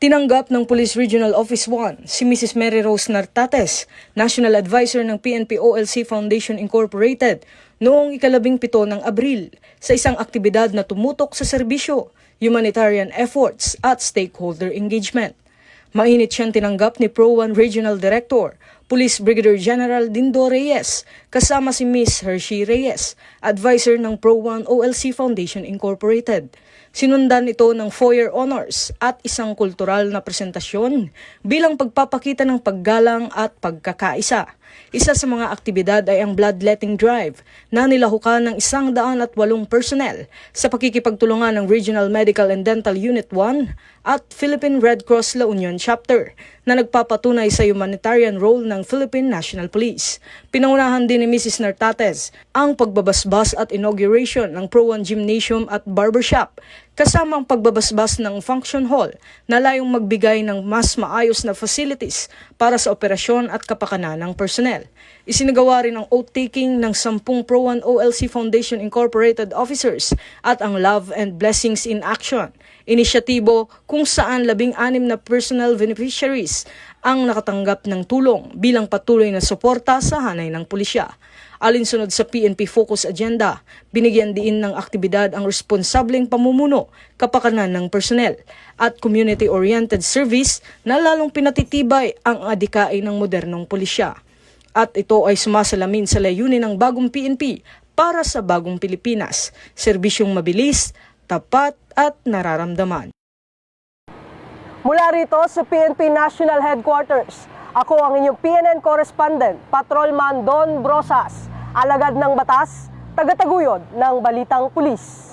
Tinanggap ng Police Regional Office 1 si Mrs. Mary Rose Nartates, National Advisor ng PNP OLC Foundation Incorporated, noong ika-17 ng Abril sa isang aktibidad na tumutok sa serbisyo, humanitarian efforts at stakeholder engagement. Mainit siyang tinanggap ni Pro 1 Regional Director, Police Brigadier General Dindo Reyes, kasama si Ms. Hershey Reyes, advisor ng Pro 1 OLC Foundation Incorporated. Sinundan ito ng foyer honors at isang kultural na presentasyon bilang pagpapakita ng paggalang at pagkakaisa. Isa sa mga aktibidad ay ang bloodletting drive na nilahukan ng 108 personnel sa pakikipagtulungan ng Regional Medical and Dental Unit 1 at Philippine Red Cross La Union Chapter na nagpapatunay sa humanitarian role ng Philippine National Police. Pinangunahan din ni Mrs. Nartates ang pagbabasbas at inauguration ng Pro 1 Gymnasium at Barbershop kasama ang pagbabasbas ng function hall na layong magbigay ng mas maayos na facilities para sa operasyon at kapakanan ng personnel. Isinagawa rin ang oath-taking ng 10 Pro 1 OLC Foundation Incorporated officers at ang Love and Blessings in Action, inisyatibo kung saan 16 na personal beneficiaries ang nakatanggap ng tulong bilang patuloy na suporta sa hanay ng pulisya. Alinsunod sa PNP Focus Agenda, binigyan din ng aktibidad ang responsableng pamumuno, kapakanan ng personnel at community-oriented service na lalong pinatitibay ang adikain ng modernong pulisya. At ito ay sumasalamin sa layunin ng bagong PNP para sa bagong Pilipinas, serbisyong mabilis, tapat at nararamdaman. Mula rito sa PNP National Headquarters, ako ang inyong PNN correspondent, Patrolman Don Brosas, alagad ng batas, tagataguyod ng Balitang Pulis.